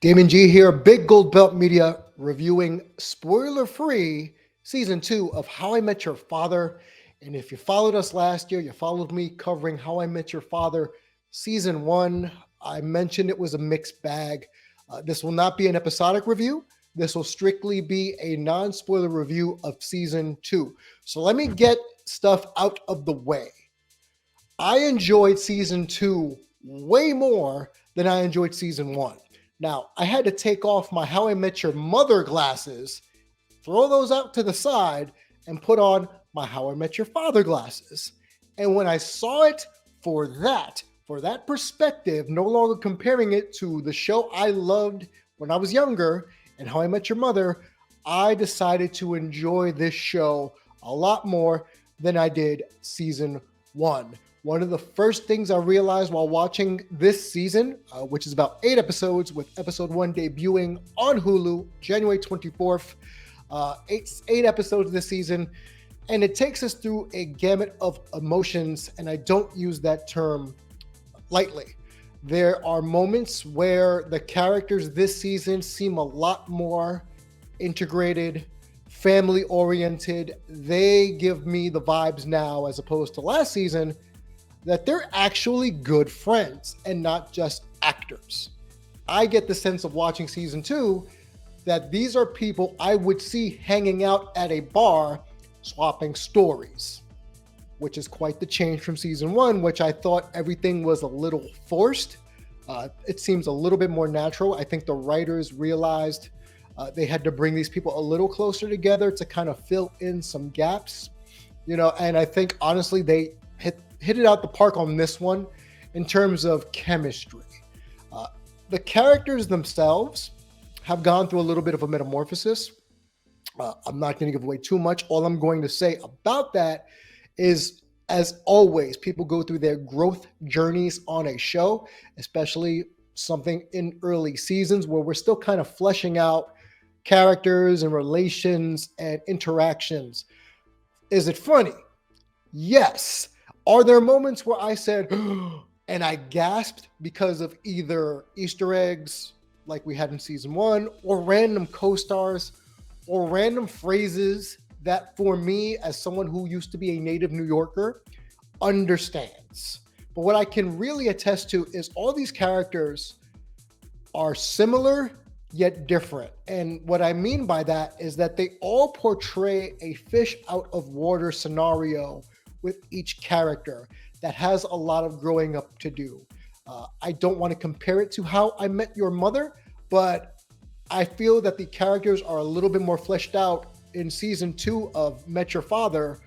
Damon G here, Big Gold Belt Media, reviewing spoiler-free season 2 of How I Met Your Father. And if you followed us last year, you followed me covering How I Met Your Father season 1. I mentioned it was a mixed bag. This will not be an episodic review. This will strictly be a non-spoiler review of season 2. So let me get stuff out of the way. I enjoyed season 2 way more than I enjoyed season 1. Now, I had to take off my How I Met Your Mother glasses, throw those out to the side, and put on my How I Met Your Father glasses. And when I saw it for that perspective, no longer comparing it to the show I loved when I was younger and How I Met Your Mother, I decided to enjoy this show a lot more than I did season 1. One of the first things I realized while watching this season, which is about 8 episodes, with episode 1 debuting on Hulu January 24th, eight episodes this season, and it takes us through a gamut of emotions, and I don't use that term lightly. There are moments where the characters this season seem a lot more integrated, family-oriented. They give me the vibes now, as opposed to last season, that they're actually good friends and not just actors. I get the sense of watching season 2 that these are people I would see hanging out at a bar swapping stories, which is quite the change from season 1, which I thought everything was a little forced. It seems a little bit more natural. I think the writers realized they had to bring these people a little closer together to kind of fill in some gaps, and I think honestly they hit it out the park on this one in terms of chemistry. The characters themselves have gone through a little bit of a metamorphosis. I'm not going to give away too much. All I'm going to say about that is, as always, people go through their growth journeys on a show, especially something in early seasons where we're still kind of fleshing out characters and relations and interactions. Is it funny? Yes. Are there moments where I said, and I gasped because of either Easter eggs like we had in season 1, or random co-stars, or random phrases that for me, as someone who used to be a native New Yorker, understands? But what I can really attest to is all these characters are similar yet different. And what I mean by that is that they all portray a fish out of water scenario with each character that has a lot of growing up to do. I don't want to compare it to How I Met Your Mother, but I feel that the characters are a little bit more fleshed out in season 2 of Met Your Father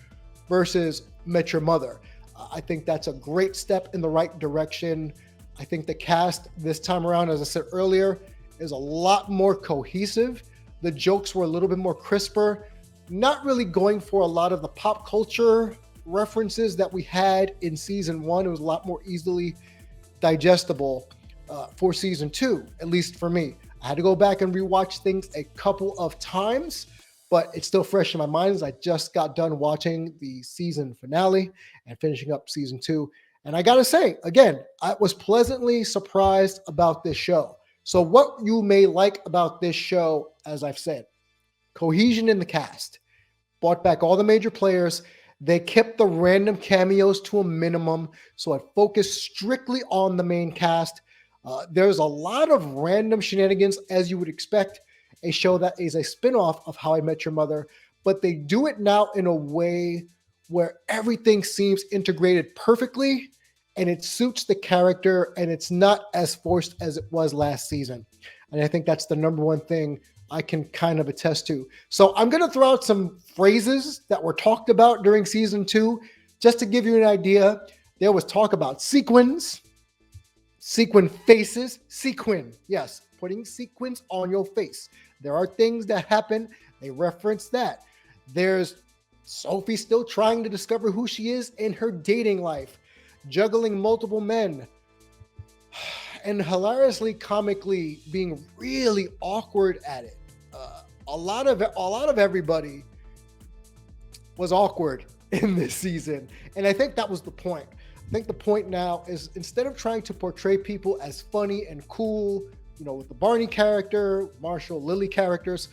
versus Met Your Mother. I think that's a great step in the right direction. I think the cast this time around, as I said earlier, is a lot more cohesive. The jokes were a little bit more crisper, not really going for a lot of the pop culture references that we had in season 1. It was a lot more easily digestible for season 2, at least for me. I had to go back and rewatch things a couple of times, but it's still fresh in my mind as I just got done watching the season finale and finishing up season 2. And I gotta say, again, I was pleasantly surprised about this show. So what you may like about this show, as I've said, cohesion in the cast. Brought back all the major players. They kept the random cameos to a minimum, so it focused strictly on the main cast. There's a lot of random shenanigans, as you would expect, a show that is a spinoff of How I Met Your Mother, but they do it now in a way where everything seems integrated perfectly, and it suits the character, and it's not as forced as it was last season. And I think that's the number one thing I can kind of attest to. So I'm going to throw out some phrases that were talked about during season 2, just to give you an idea. There was talk about sequins, sequin faces, sequin. Yes, putting sequins on your face. There are things that happen. They reference that. There's Sophie still trying to discover who she is in her dating life, juggling multiple men, and hilariously, comically being really awkward at it. A lot of everybody was awkward in this season, and I think that was the point. I think the point now is, instead of trying to portray people as funny and cool with the Barney character, Marshall, Lily characters,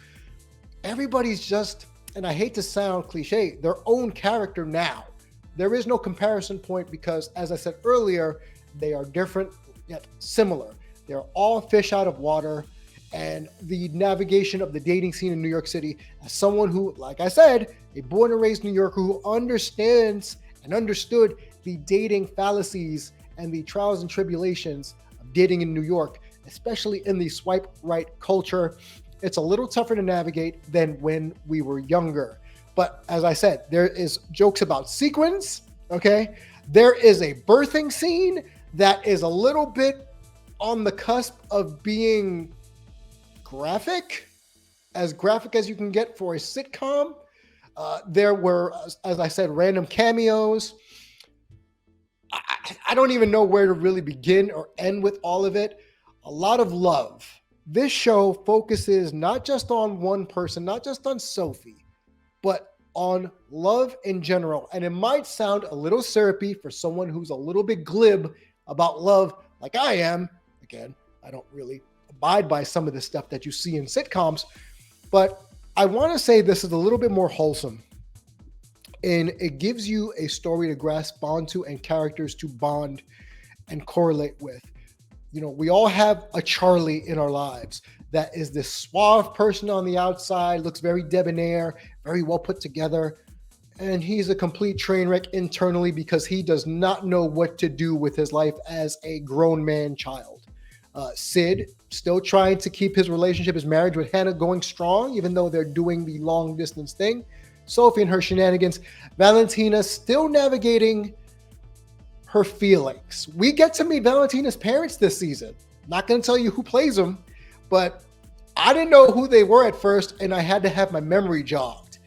everybody's just, and I hate to sound cliche, their own character now. There is no comparison point because, as I said earlier, they are different yet similar. They're all fish out of water. And the navigation of the dating scene in New York City, as someone who, like I said, a born and raised New Yorker who understands and understood the dating fallacies and the trials and tribulations of dating in New York, especially in the swipe right culture, it's a little tougher to navigate than when we were younger. But as I said, there is jokes about sequins, okay? There is a birthing scene that is a little bit on the cusp of being graphic as you can get for a sitcom. There were, as I said, random cameos. I don't even know where to really begin or end with all of it. A lot of love. This show focuses not just on one person, not just on Sophie, but on love in general. And it might sound a little syrupy for someone who's a little bit glib about love like I am. Again, I don't really abide by some of the stuff that you see in sitcoms, but I want to say this is a little bit more wholesome, and it gives you a story to grasp onto and characters to bond and correlate with. We all have a Charlie in our lives that is this suave person on the outside, looks very debonair, very well put together, and he's a complete train wreck internally because he does not know what to do with his life as a grown man child. Sid, still trying to keep his marriage with Hannah going strong, even though they're doing the long distance thing. Sophie and her shenanigans. Valentina still navigating her feelings. We get to meet Valentina's parents this season. Not going to tell you who plays them, but I didn't know who they were at first, and I had to have my memory jogged.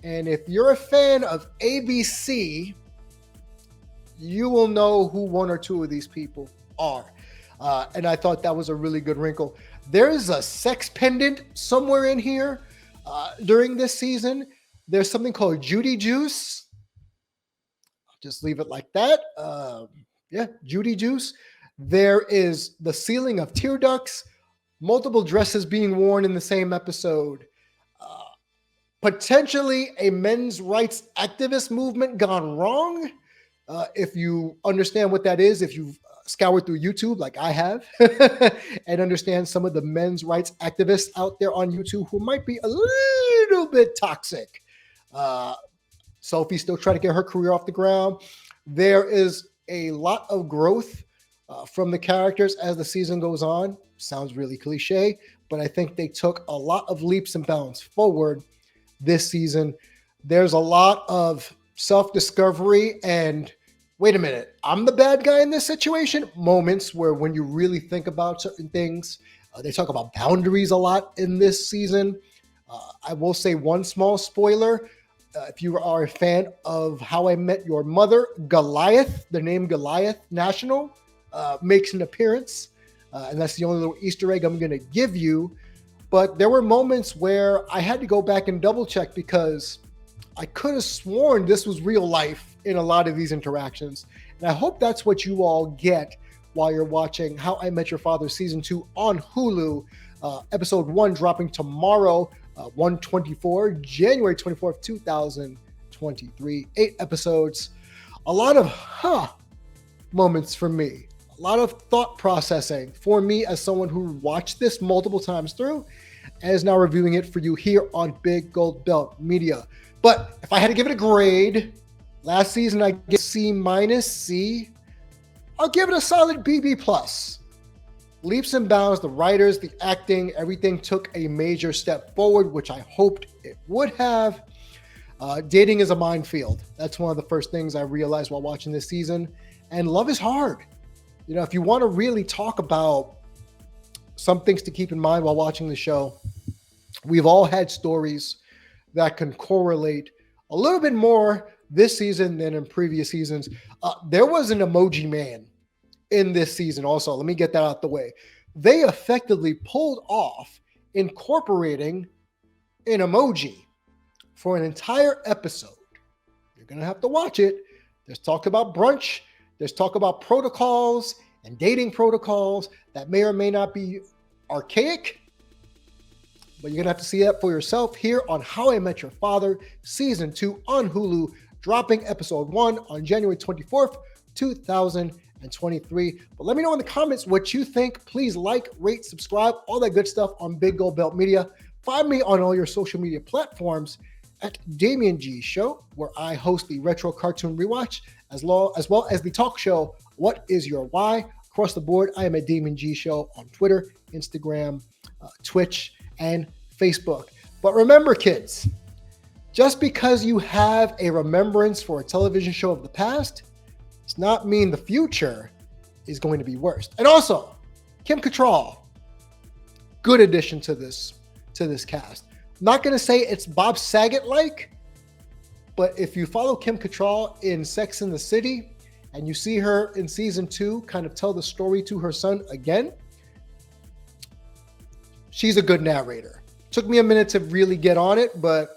And if you're a fan of ABC, you will know who one or two of these people are. And I thought that was a really good wrinkle. There's a sex pendant somewhere in here during this season. There's something called Judy Juice. I'll just leave it like that. Judy Juice. There is the sealing of tear ducts, multiple dresses being worn in the same episode. Potentially a men's rights activist movement gone wrong. If you understand what that is, if you've scoured through YouTube like I have and understand some of the men's rights activists out there on YouTube who might be a little bit toxic. Sophie still trying to get her career off the ground. There is a lot of growth from the characters as the season goes on. Sounds really cliche, but I think they took a lot of leaps and bounds forward this season. There's a lot of self-discovery and wait a minute, I'm the bad guy in this situation moments where when you really think about certain things. They talk about boundaries a lot in this season. I will say one small spoiler. If you are a fan of How I Met Your Mother, Goliath, the name Goliath National, makes an appearance. And that's the only little Easter egg I'm going to give you. But there were moments where I had to go back and double check because I could have sworn this was real life in a lot of these interactions. And I hope that's what you all get while you're watching How I Met Your Father Season 2 on Hulu. Episode 1 dropping tomorrow, 1/24, January 24th, 2023. 8 episodes. A lot of moments for me. A lot of thought processing for me as someone who watched this multiple times through and is now reviewing it for you here on Big Gold Belt Media. But if I had to give it a grade, last season I gave C-. I'll give it a solid BB+. Leaps and bounds, the writers, the acting, everything took a major step forward, which I hoped it would have. Dating is a minefield. That's one of the first things I realized while watching this season. And love is hard. If you want to really talk about some things to keep in mind while watching the show, we've all had stories that can correlate a little bit more this season than in previous seasons. There was an emoji man in this season also. Let me get that out the way. They effectively pulled off incorporating an emoji for an entire episode. You're going to have to watch it. There's talk about brunch. There's talk about protocols and dating protocols that may or may not be archaic, but you're going to have to see that for yourself here on How I Met Your Father, Season 2 on Hulu, dropping episode 1 on January 24th, 2023. But let me know in the comments what you think. Please like, rate, subscribe, all that good stuff on Big Gold Belt Media. Find me on all your social media platforms at Damien G Show, where I host the Retro Cartoon Rewatch, as well as the talk show, What Is Your Why? Across the board, I am at Damien G Show on Twitter, Instagram, Twitch, and Facebook. But remember, kids, just because you have a remembrance for a television show of the past does not mean the future is going to be worse. And also, Kim Cattrall, good addition to this cast. I'm not going to say it's Bob Saget-like, but if you follow Kim Cattrall in Sex and the City and you see her in season 2 kind of tell the story to her son again, she's a good narrator. Took me a minute to really get on it, but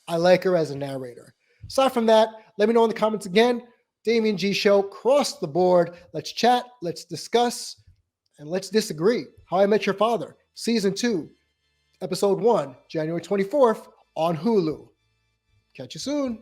I like her as a narrator. Aside from that, let me know in the comments again. Damien G Show, across the board. Let's chat, let's discuss, and let's disagree. How I Met Your Father, Season 2, Episode 1, January 24th on Hulu. Catch you soon.